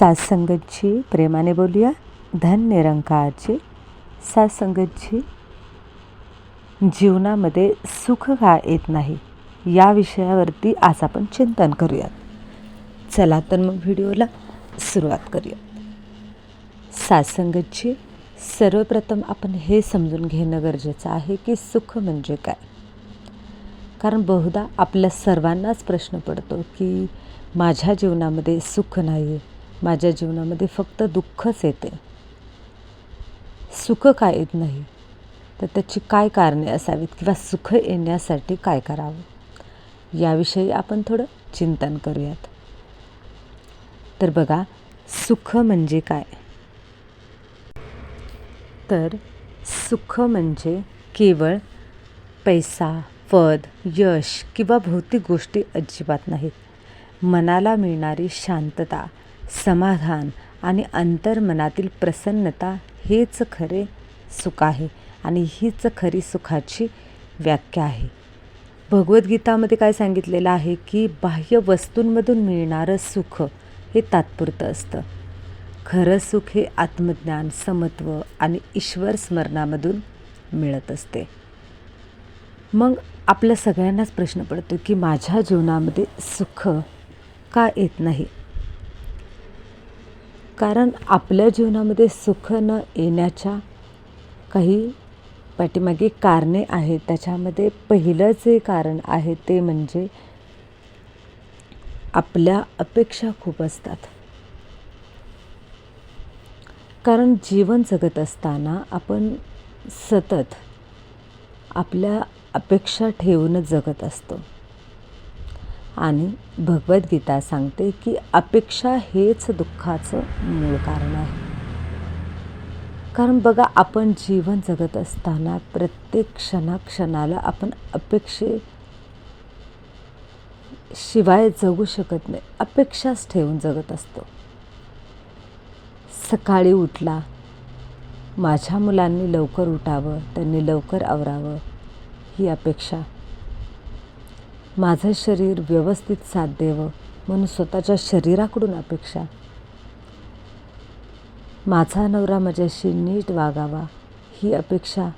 सात्संगतजी प्रेमाने बोलूया. धन निरंकारची सात्संगतजी, जीवनामध्ये सुख का येत नाही या विषयावरती आज आपण चिंतन करूयात. चला तर मग व्हिडिओला सुरुवात करूया. सात्संगतजी, सर्वप्रथम आपण हे समजून घेणं गरजेचं आहे की सुख म्हणजे काय. कारण बहुधा आपल्या सर्वांनाच प्रश्न पडतो की माझ्या जीवनामध्ये सुख नाही आहे, माझ्या जीवनामध्ये फक्त दुःखच येते. सुख का येत नाही, तर त्याची काय कारणे असावीत किंवा सुख येण्यासाठी काय करावं याविषयी आपण थोडं चिंतन करूयात. तर बघा, सुख म्हणजे काय. तर सुख म्हणजे केवळ पैसा, पद, यश किंवा भौतिक गोष्टी अजिबात नाहीत. मनाला मिळणारी शांतता, समाधान आणि अंतर्मनातील प्रसन्नता हेच खरे सुख आहे आणि हीच खरी सुखाची व्याख्या आहे. भगवद्गीतामध्ये काय सांगितलेलं आहे की बाह्य वस्तूंमधून मिळणारं सुख हे तात्पुरतं असतं. खरं सुख हे आत्मज्ञान, समत्व आणि ईश्वर स्मरणामधून मिळत असते. मग आपल्या सगळ्यांनाच प्रश्न पडतो की माझ्या जीवनामध्ये सुख का येत नाही. कारण आपल्या जीवनामध्ये सुख न येण्याच्या काही पाठीमागे कारणे आहेत. त्याच्यामध्ये पहिलं जे कारण आहे ते म्हणजे आपल्या अपेक्षा खूप असतात. कारण जीवन जगत असताना आपण सतत आपल्या अपेक्षा ठेवूनच जगत असतो. आणि भगवद्गीता सांगते की अपेक्षा हेच दुःखाचं मूळ कारण आहे. कारण बघा, आपण जीवन जगत असताना प्रत्येक क्षणाला आपण अपेक्षेशिवाय जगू शकत नाही. अपेक्षाच ठेवून जगत असतो. सकाळी उठला, माझ्या मुलांनी लवकर उठावं, त्यांनी लवकर आवरावं ही अपेक्षा. माझं शरीर व्यवस्थित साथ द्यावं म्हणून स्वतःच्या शरीराकडून अपेक्षा. माझा नवरा माझ्याशी नीट वागावा ही अपेक्षा.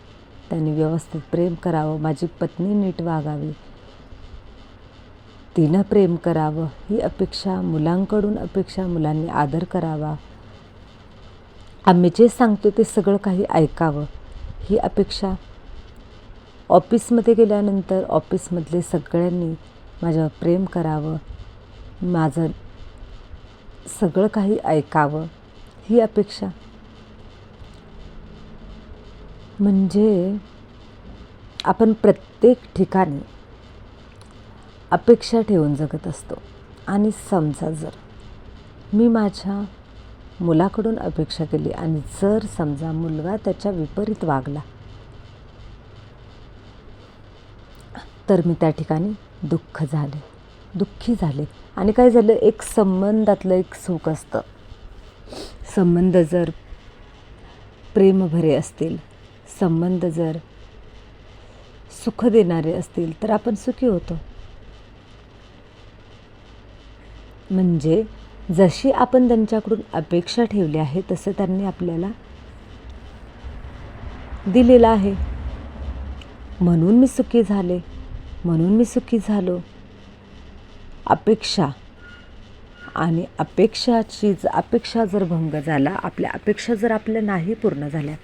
त्यांनी व्यवस्थित प्रेम करावं. माझी पत्नी नीट वागावी, तिनं प्रेम करावं ही अपेक्षा. मुलांकडून अपेक्षा, मुलांनी आदर करावा. आम्ही जे सांगतो ते सगळं काही ऐकावं ही अपेक्षा. ऑफिसमध्ये गेल्यानंतर ऑफिसमधले सगळ्यांनी माझ्यावर प्रेम करावं, माझं सगळं काही ऐकावं ही अपेक्षा. म्हणजे आपण प्रत्येक ठिकाणी अपेक्षा ठेवून जगत असतो. आणि समजा जर मी माझ्या मुलाकडून अपेक्षा केली आणि जर समजा मुलगा त्याच्या विपरीत वागला, तर मी त्या ठिकाणी दुःखी झाले. आणि काय झालं, एक संबंधातलं एक सुख असतं. संबंध जर प्रेमभरे असतील, संबंध जर सुख देणारे असतील तर आपण सुखी होतो. म्हणजे जशी आपण त्यांच्याकडून अपेक्षा ठेवली आहे तसं त्यांनी आपल्याला दिलेलं आहे. म्हणून मी सुखी झाले, म्हणून मी सुखी झालो. अपेक्षा आणि अपेक्षा जर भंग झाला, आपल्या अपेक्षा जर आपल्या नाही पूर्ण झाल्या,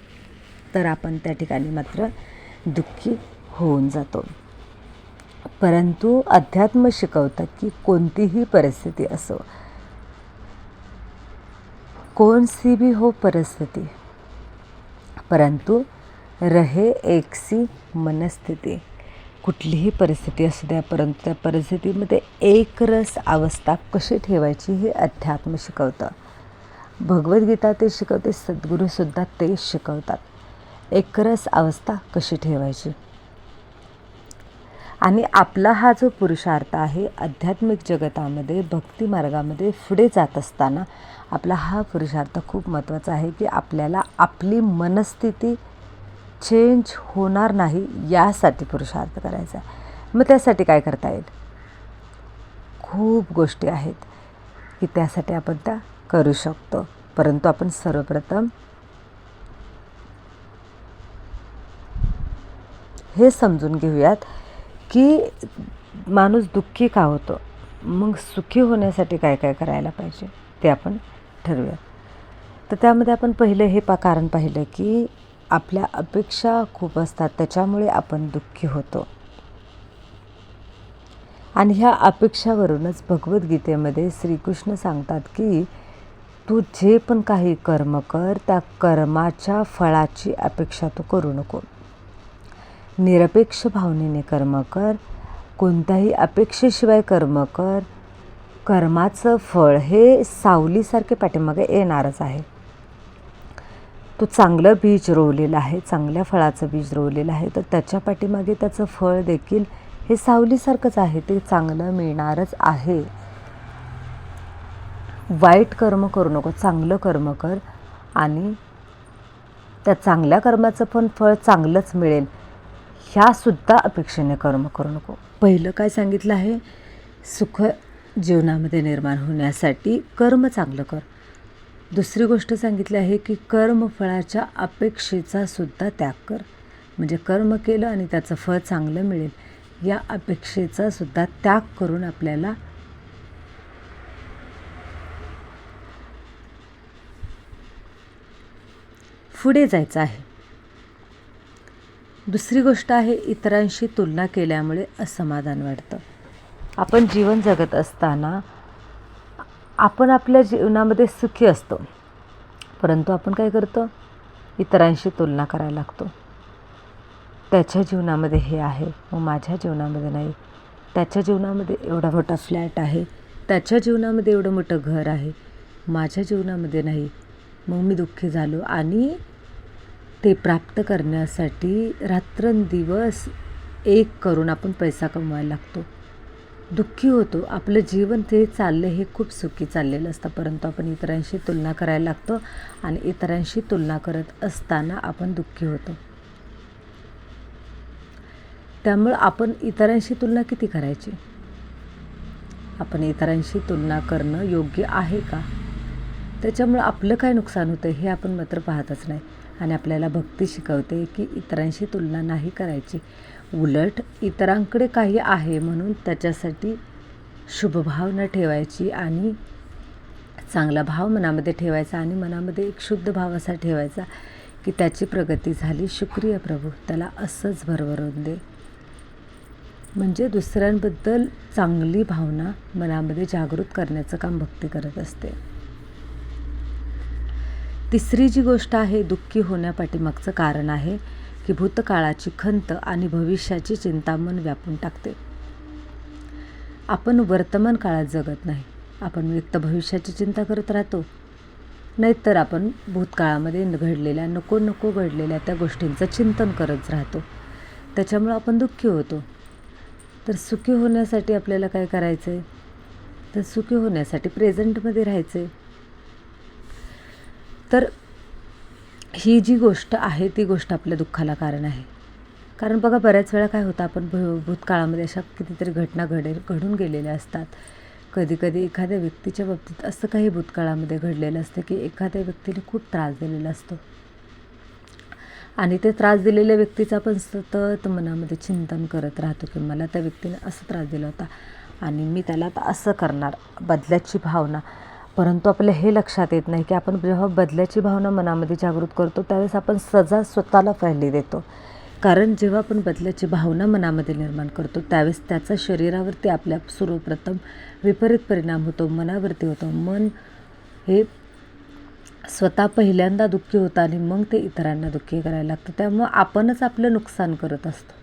तर आपण त्या ठिकाणी मात्र दुःखी होऊन जातो. परंतु अध्यात्म शिकवतं की कोणतीही परिस्थिती असो, कौन सी भी हो परिस्थिती, परंतु रहे एक सी मनस्थिती. कुठलीही परिस्थिती असू द्या, परंतु त्या परिस्थितीमध्ये एकरस अवस्था कशी ठेवायची हे अध्यात्म शिकवतं. भगवद्गीता ते शिकवते, सद्गुरूसुद्धा तेच शिकवतात. एकरस अवस्था कशी ठेवायची. आणि आपला हा जो पुरुषार्थ आहे आध्यात्मिक जगतामध्ये, भक्ती मार्गामध्ये पुढे जात असताना आपला हा पुरुषार्थ खूप महत्त्वाचा आहे की आपल्याला आपली मनस्थिती चेंज होणार नाही यासाठी पुरुषार्थ करायचा आहे. मग त्यासाठी काय करता येईल? खूप गोष्टी आहेत की त्यासाठी आपण त्या करू शकतो. परंतु आपण सर्वप्रथम हे समजून घेऊयात की माणूस दुःखी का होतो, मग सुखी होण्यासाठी काय काय करायला पाहिजे ते आपण ठरवूया. तर त्यामध्ये आपण पहिलं हे कारण पाहिलं की आपल्या अपेक्षा खूप असतात, त्याच्यामुळे आपण दुःखी होतो. आणि ह्या अपेक्षावरूनच भगवद्गीतेमध्ये श्रीकृष्ण सांगतात की तू जे पण काही कर्म कर, त्या कर्माच्या फळाची अपेक्षा तू करू नको. निरपेक्ष भावनेने कर्म कर, कोणत्याही अपेक्षेशिवाय कर्म कर. कर्माचं फळ हे सावलीसारखे पाठीमागे येणारच आहे. तू चांगलं बीज रोवलेलं आहे, चांगल्या फळाचं बीज रोवलेलं आहे, तर त्याच्या पाठीमागे त्याचं फळ देखील हे सावलीसारखंच आहे, ते चांगलं मिळणारच आहे. वाईट कर्म करू नको, चांगलं कर्म कर आणि त्या चांगल्या कर्माचं पण फळ चांगलंच मिळेल ह्यासुद्धा अपेक्षेने कर्म करू नको. पहिलं काय सांगितलं आहे, सुख जीवनामध्ये निर्माण होण्यासाठी कर्म चांगलं कर. दुसरी गोष्ट सांगितली आहे की कर्मफळाच्या अपेक्षेचा सुद्धा त्याग कर. म्हणजे कर्म केलं आणि त्याचं फळ चांगलं मिळेल या अपेक्षेचा सुद्धा त्याग करून आपल्याला पुढे जायचं आहे. दुसरी गोष्ट आहे, इतरांशी तुलना केल्यामुळे असमाधान वाढतं. आपण जीवन जगत असताना आपण आपल्या जीवनामध्ये सुखी असतो, परंतु आपण काय करतो, इतरांशी तुलना करायला लागतो. त्याच्या जीवनामध्ये हे आहे, मग माझ्या जीवनामध्ये नाही. त्याच्या जीवनामध्ये एवढा मोठा फ्लॅट आहे, त्याच्या जीवनामध्ये एवढं मोठं घर आहे, माझ्या जीवनामध्ये नाही. मग मी दुःखी झालो आणि ते प्राप्त करण्यासाठी रात्रंदिवस एक करून आपण पैसा कमवायला लागतो, दुःखी होतो. आपलं जीवन ते चाललं हे खूप सुखी चाललेलं असतं, परंतु आपण इतरांशी तुलना करायला लागतो आणि इतरांशी तुलना करत असताना आपण दुःखी होतो. त्यामुळं आपण इतरांशी तुलना किती करायची? आपण इतरांशी तुलना करणं योग्य आहे का? त्याच्यामुळं आपलं काय नुकसान होतं हे आपण मात्र पाहतच नाही. आणि आपल्याला भक्ती शिकवते की इतरांशी तुलना नाही करायची. उलट इतरांकडे काही आहे म्हणून त्याच्यासाठी शुभभावना ठेवायची आणि चांगला भाव मनामध्ये ठेवायचा आणि मनामध्ये एक शुद्ध भाव असा ठेवायचा की त्याची प्रगती झाली, शुक्रिया प्रभू, त्याला असंच भरभरून दे. म्हणजे दुसऱ्यांबद्दल चांगली भावना मनामध्ये जागृत करण्याचं काम भक्ती करत असते. तिसरी जी गोष्ट आहे, दुःखी होण्यापाठीमागचं कारण आहे की भूतकाळाची खंत आणि भविष्याची चिंता मन व्यापून टाकते. आपण वर्तमान काळात जगत नाही, आपण एक तर भविष्याची चिंता करत राहतो, नाहीतर आपण भूतकाळामध्ये घडलेल्या नको घडलेल्या त्या गोष्टींचं चिंतन करत राहतो. त्याच्यामुळं आपण दुःखी होतो. तर सुखी होण्यासाठी आपल्याला काय करायचं आहे, तर सुखी होण्यासाठी प्रेझेंटमध्ये राहायचं आहे. तर ही जी गोष्ट आहे ती गोष्ट आपल्या दुःखाला कारण आहे. कारण बघा, बऱ्याच वेळा काय होतं, आपण भूतकाळामध्ये अशा कितीतरी घटना घडून गेलेल्या असतात. कधी एखाद्या व्यक्तीच्या बाबतीत असं काही भूतकाळामध्ये घडलेलं असतं की एखाद्या व्यक्तीने खूप त्रास दिलेला असतो आणि ते त्रास दिलेल्या व्यक्तीचा पण सतत मनामध्ये चिंतन करत राहतो की मला त्या व्यक्तीने असं त्रास दिला होता आणि मी त्याला आता असं करणार, बदल्याची भावना. परंतु आपल्याला हे लक्षात येत नाही की आपण जेव्हा बदल्याची भावना मनामध्ये जागृत करतो त्यावेळेस आपण सजा स्वतःला पहिली देतो. कारण जेव्हा आपण बदल्याची भावना मनामध्ये निर्माण करतो त्यावेळेस त्याचा शरीरावरती आपल्या सर्वप्रथम विपरीत परिणाम होतो, मनावरती होतो. मन हे स्वतः पहिल्यांदा दुःखी होतं आणि मग ते इतरांना दुःखी करायला लागतं. त्यामुळं आपणच आपलं नुकसान करत असतो.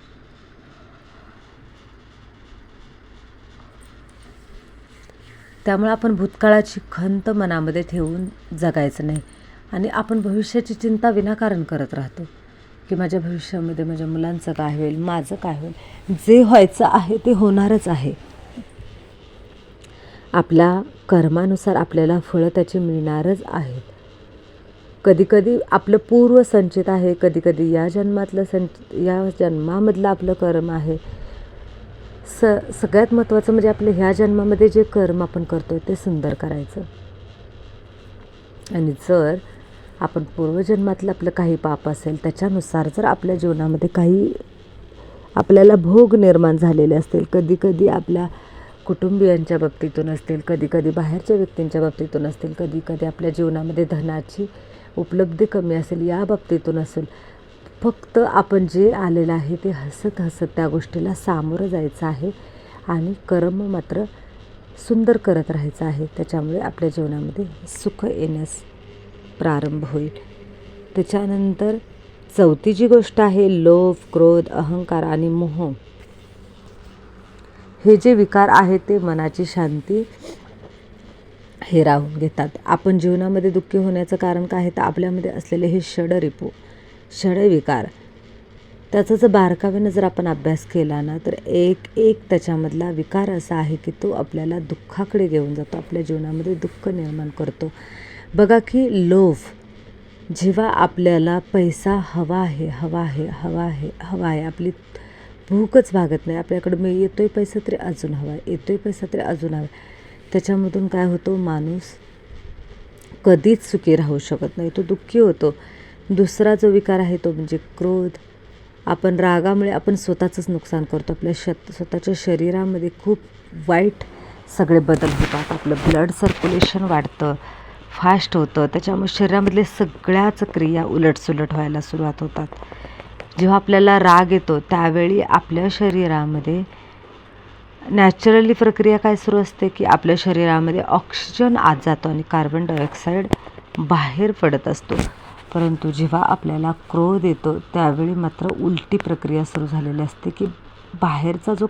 त्यामुळे आपण भूतकाळाची खंत मनामध्ये ठेवून जगायचं नाही आणि आपण भविष्याची चिंता विनाकारण करत राहतो की माझ्या भविष्यामध्ये माझ्या मुलांचं काय होईल, माझं काय होईल. जे व्हायचं आहे ते होणारच आहे. आपल्या कर्मानुसार आपल्याला फळं त्याची मिळणारच आहेत. कधी आपलं पूर्व संचित आहे, कधी या जन्मामधलं आपलं कर्म आहे. सगळ्यात महत्त्वाचं म्हणजे आपलं ह्या जन्मामध्ये जे कर्म आपण करतो ते सुंदर करायचं. आणि जर आपण पूर्वजन्मातलं आपलं काही पाप असेल त्याच्यानुसार जर आपल्या जीवनामध्ये काही आपल्याला भोग निर्माण झालेले असतील, कधीकधी आपल्या कुटुंबियांच्या बाबतीतून असतील, कधीकधी बाहेरच्या व्यक्तींच्या बाबतीतून असतील, कधीकधी आपल्या जीवनामध्ये धनाची उपलब्धी कमी असेल, या बाबतीतून असेल, फक्त आपण जे आलेलं आहे ते हसत हसत त्या गोष्टीला सामोरं जायचं आहे आणि कर्म मात्र सुंदर करत राहायचं आहे. त्याच्यामुळे आपल्या जीवनामध्ये सुख येण्यास प्रारंभ होईल. त्याच्यानंतर चौथी जी गोष्ट आहे, लोभ, क्रोध, अहंकार आणि मोह, हे जे विकार आहेत ते मनाची शांती हिरावून घेतात. आपण जीवनामध्ये दुःखी होण्याचं कारण काय आहे तर आपल्यामध्ये असलेले हे षडरिपू, षडविकार, त्याचा जर बारकाव्यानं जर आपण अभ्यास केला ना तर एक त्याच्यामधला विकार असा आहे की तो आपल्याला दुःखाकडे घेऊन जातो, आपल्या जीवनामध्ये दुःख निर्माण करतो. बघा की लोभ, जेव्हा आपल्याला पैसा हवा आहे, आपली भूकच भागत नाही, आपल्याकडं येतोय पैसा तरी अजून हवा आहे, येतोय पैसा तरी अजून हवा आहे, त्याच्यामधून काय होतो, माणूस कधीच सुखी राहू शकत नाही, तो दुःखी होतो. दुसरा जो विकार आहे तो म्हणजे क्रोध. आपण रागामुळे आपण स्वतःचंच नुकसान करतो, आपल्या स्वतःच्या शरीरामध्ये खूप वाईट सगळे बदल होतात, आपलं ब्लड सर्क्युलेशन वाढतं, फास्ट होतं, त्याच्यामुळे शरीरामधले सगळ्याच क्रिया उलटसुलट व्हायला सुरुवात होतात. जेव्हा आपल्याला राग येतो त्यावेळी आपल्या शरीरामध्ये नॅचरली प्रक्रिया काय सुरू असते की आपल्या शरीरामध्ये ऑक्सिजन आत जातो आणि कार्बन डायऑक्साईड बाहेर पडत असतो. परंतु जेव्हा आपल्याला क्रोध येतो त्यावेळी मात्र उलटी प्रक्रिया सुरू झालेली असते की बाहेरचा जो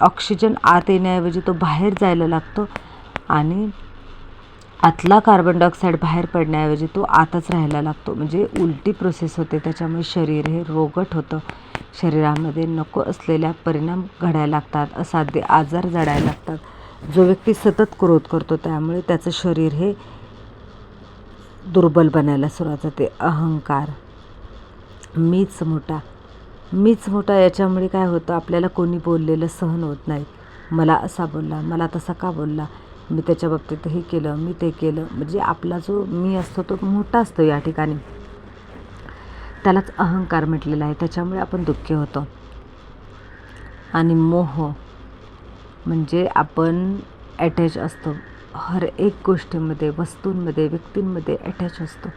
ऑक्सिजन आत येण्याऐवजी तो बाहेर जायला लागतो आणि आतला कार्बन डायऑक्साईड बाहेर पडण्याऐवजी तो आतच राहायला लागतो. म्हणजे उलटी प्रोसेस होते. त्याच्यामुळे शरीर हे रोगट होतं, शरीरामध्ये नको असलेल्या परिणाम घडायला लागतात, असाध्य आजार जडायला लागतात. जो व्यक्ती सतत क्रोध करतो त्यामुळे त्याचं शरीर हे दुर्बल बनायला सुरुवात होते. अहंकार, मीच मोठा, याच्यामुळे काय होतं, आपल्याला कोणी बोललेलं सहन होत नाही. मला असा बोलला, मला तसा का बोलला, मी त्याच्या बाबतीत हे केलं, मी ते केलं, म्हणजे आपला जो मी असतो तो मोठा असतो या ठिकाणी, त्यालाच अहंकार म्हटलेला आहे. त्याच्यामुळे आपण दुःखी होतो. आणि मोह म्हणजे आपण अटॅच असतो, हर एक गोष्टीमध्ये, वस्तूंमध्ये, व्यक्तींमध्ये अटॅच असतो.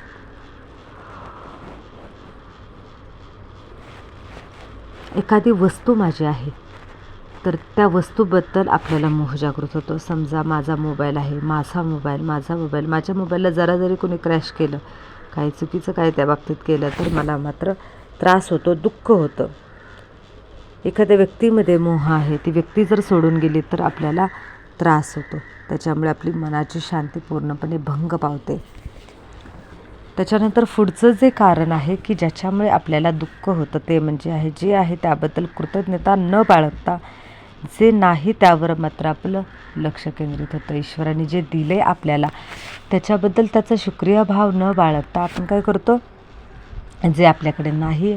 एखादी वस्तू माझी आहे तर त्या वस्तूबद्दल आपल्याला मोह जागृत होतो. समजा माझा मोबाईल आहे, माझा मोबाईल, माझ्या मोबाईलला जरा जरी कोणी क्रॅश केलं, काही चुकीचं काय त्या बाबतीत केलं तर मला मात्र त्रास होतो, दुःख होतं. एखाद्या व्यक्तीमध्ये मोह आहे, ती व्यक्ती जर सोडून गेली तर आपल्याला त्रास होतो. त्याच्यामुळे आपली मनाची शांती पूर्णपणे भंग पावते. त्याच्यानंतर पुढचं जे कारण आहे की ज्याच्यामुळे आपल्याला दुःख होतं ते म्हणजे आहे, जे आहे त्याबद्दल कृतज्ञता न बाळगता जे नाही त्यावर मात्र आपलं लक्ष केंद्रित होतं. ईश्वराने जे दिले आपल्याला त्याच्याबद्दल त्याचा शुक्रिया भाव न बाळगता आपण काय करतो, जे आपल्याकडे नाही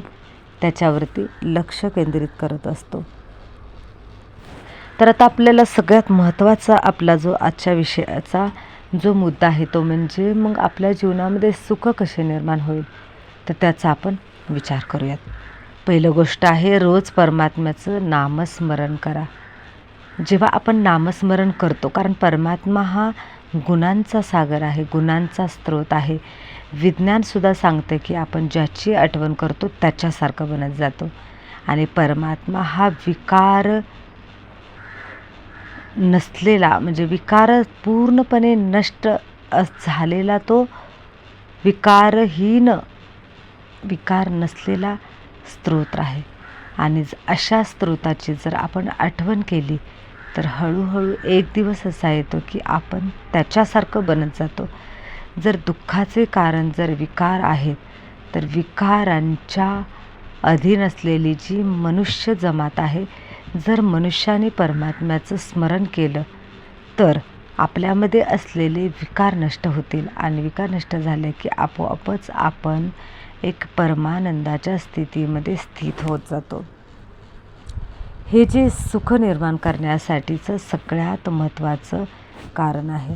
त्याच्यावरती लक्ष केंद्रित करत असतो. तर आता आपल्याला सगळ्यात महत्त्वाचा आपला जो आजच्या विषयाचा जो मुद्दा आहे तो म्हणजे मग आपल्या जीवनामध्ये सुख कसे निर्माण होईल, तर त्याचा आपण विचार करूयात. पहिलं गोष्ट आहे, रोज परमात्म्याचं नामस्मरण करा. जेव्हा आपण नामस्मरण करतो, कारण परमात्मा हा गुणांचा सागर आहे, गुणांचा स्रोत आहे. विज्ञानसुद्धा सांगते की आपण ज्याची आठवण करतो त्याच्यासारखं बनत जातो. आणि परमात्मा हा विकार नसलेला, म्हणजे विकार पूर्णपणे नष्ट झालेला, तो विकारहीन, विकार नसलेला स्रोत आहे. आणि अशा स्रोताची जर आपण आठवण केली तर हळूहळू एक दिवस असा येतो की आपण त्याच्यासारखं बनत जातो. जर दुःखाचे कारण जर विकार आहेत तर विकारांच्या अधीन असलेली जी मनुष्य जमात आहे, जर मनुष्याने परमात्म्याचं स्मरण केलं तर आपल्यामध्ये असलेले विकार नष्ट होतील. आणि विकार नष्ट झाले की आपोआपच आपण एक परमानंदाच्या स्थितीमध्ये स्थित होत जातो. हे जे सुख निर्माण करण्यासाठीचं सगळ्यात महत्त्वाचं कारण आहे.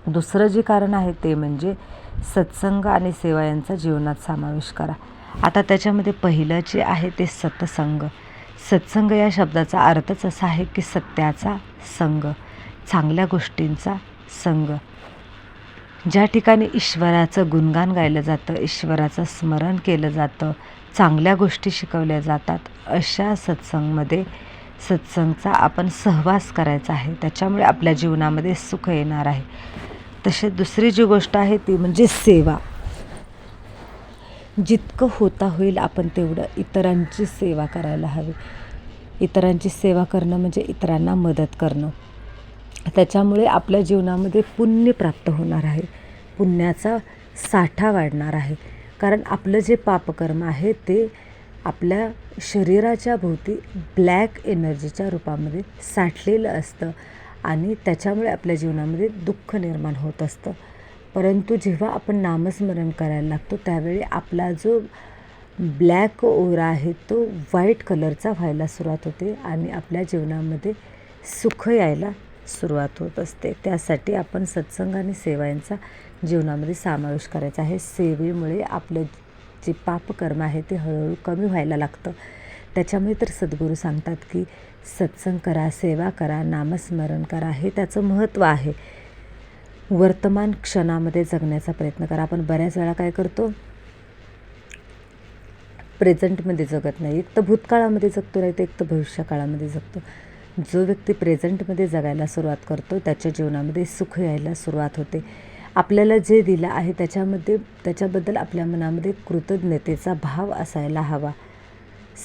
दुसरं जे कारण आहे ते म्हणजे सत्संग आणि सेवा यांचा जीवनात समावेश करा. आता त्याच्यामध्ये पहिलं जे आहे ते सत्संग. सत्संग या शब्दाचा अर्थच असा आहे की सत्याचा संग, चांगल्या गोष्टींचा संग. ज्या ठिकाणी ईश्वराचं गुणगान गायलं जातं, ईश्वराचं स्मरण केलं जातं, चांगल्या गोष्टी शिकवल्या जातात, अशा सत्संगचा आपण सहवास करायचा आहे. त्याच्यामुळे आपल्या जीवनामध्ये सुख येणार आहे. तसे दुसरी जी गोष्ट आहे ती म्हणजे सेवा. जितकं होता होईल आपण तेवढं इतरांची सेवा करायला हवी. इतरांची सेवा करणं म्हणजे इतरांना मदत करणं. त्याच्यामुळे आपल्या जीवनामध्ये पुण्य प्राप्त होणार आहे, पुण्याचा साठा वाढणार आहे. कारण आपलं जे पापकर्म आहे ते आपल्या शरीराच्या भोवती ब्लॅक एनर्जीच्या रूपामध्ये साठलेलं असतं आणि त्याच्यामुळे आपल्या जीवनामध्ये दुःख निर्माण होत असतं. परंतु जेव्हा आपण नामस्मरण करायला लागतो त्यावेळी आपला जो ब्लॅक ओरा आहे तो व्हाईट कलरचा व्हायला सुरुवात होते आणि आपल्या जीवनामध्ये सुख यायला सुरुवात होत असते. त्यासाठी आपण सत्संग आणि सेवा यांचा जीवनामध्ये समावेश करायचा आहे. सेवेमुळे आपलं जे पापकर्म आहे ते हळूहळू कमी व्हायला लागतं. त्याच्यामुळे तर सद्गुरू सांगतात की सत्संग करा, सेवा करा, नामस्मरण करा. हे त्याचं महत्त्व आहे. वर्तमान क्षणामध्ये जगण्याचा प्रयत्न करा. आपण बऱ्याच वेळा काय करतो, प्रेझेंटमध्ये जगत नाही. एक तर भूतकाळामध्ये जगतो, नाही तर एक तर भविष्यकाळामध्ये जगतो. जो व्यक्ती प्रेझेंटमध्ये जगायला सुरुवात करतो त्याच्या जीवनामध्ये सुख यायला सुरुवात होते. आपल्याला जे दिलं आहे त्याच्याबद्दल आपल्या मनामध्ये कृतज्ञतेचा भाव असायला हवा.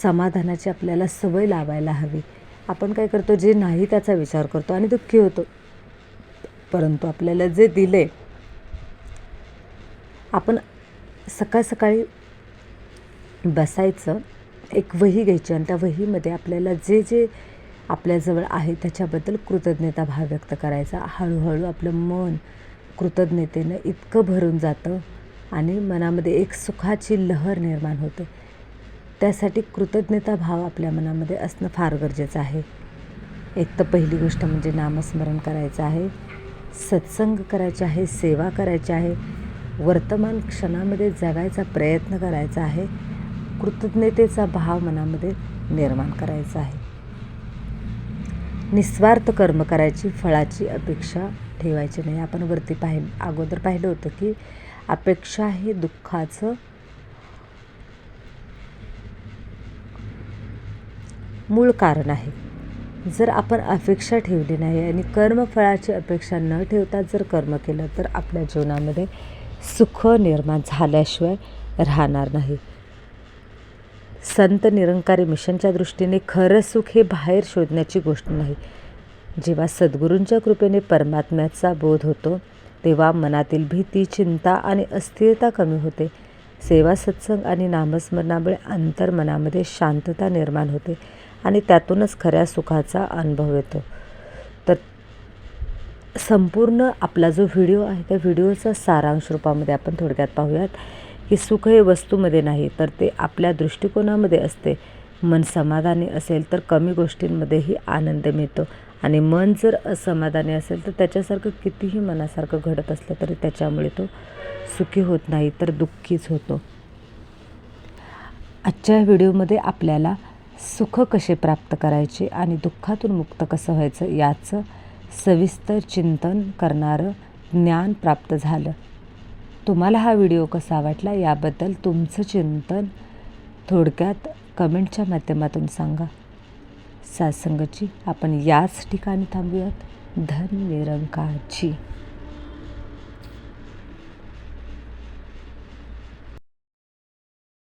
समाधानाची आपल्याला सवय लावायला हवी. आपण काय करतो, जे नाही त्याचा विचार करतो आणि दुःखी होतो. परंतु आपल्याला जे दिले, आपण सकाळी बसायचं, एक वही घ्यायची आणि त्या वहीमध्ये आपल्याला जे जे आपल्याजवळ आहे त्याच्याबद्दल कृतज्ञता भाव व्यक्त करायचा. हळूहळू आपलं मन कृतज्ञतेनं इतकं भरून जातं आणि मनामध्ये एक सुखाची लहर निर्माण होते. त्यासाठी कृतज्ञता भाव आपल्या मनामध्ये असणं फार गरजेचं आहे. एक तर पहिली गोष्ट म्हणजे नामस्मरण करायचं आहे, सत्संग करायचे आहे, सेवा करायची आहे, वर्तमान क्षणामध्ये जगायचा प्रयत्न करायचा आहे, कृतज्ञतेचा भाव मनामध्ये निर्माण करायचा आहे. निस्वार्थ कर्म करायची, फळाची अपेक्षा ठेवायची नाही. आपण वरती अगोदर पाहिलं होतं की अपेक्षा हे दुःखाचं मूळ कारण आहे. जर आपण अपेक्षा ठेवली नाही आणि कर्मफळाची अपेक्षा न ठेवता जर कर्म केलं तर आपल्या जीवनामध्ये सुख निर्माण झाल्याशिवाय राहणार नाही. संत निरंकारी मिशनच्या दृष्टीने खरं सुख हे बाहेर शोधण्याची गोष्ट नाही. जेव्हा सद्गुरूंच्या कृपेने परमात्म्याचा बोध होतो तेव्हा मनातील भीती, चिंता आणि अस्थिरता कमी होते. सेवा, सत्संग आणि नामस्मरणामुळे अंतर्मनामध्ये शांतता निर्माण होते आणि त्यातूनच खऱ्या सुखाचा अनुभव येतो. तर संपूर्ण आपला जो व्हिडिओ आहे त्या व्हिडिओचा सारांश रूपामध्ये आपण थोडक्यात पाहूयात की सुख हे वस्तूमध्ये नाही तर ते आपल्या दृष्टिकोनामध्ये असते. मन समाधानी असेल तर कमी गोष्टींमध्येही आनंद मिळतो आणि मन जर असमाधानी असेल तर त्याच्यासारखं कितीही मनासारखं घडत असलं तरी त्याच्यामुळे तो सुखी होत नाही तर दुःखीच होतो. आजच्या व्हिडिओमध्ये आपल्याला सुख कसे प्राप्त करायचे आणि दुःखातून मुक्त कसं व्हायचं याचं सविस्तर चिंतन करणारं ज्ञान प्राप्त झालं. तुम्हाला हा व्हिडिओ कसा वाटला याबद्दल तुमचं चिंतन थोडक्यात कमेंटच्या माध्यमातून सांगा. सत्संगाची आपण याच ठिकाणी थांबूयात. धन निरंकारची.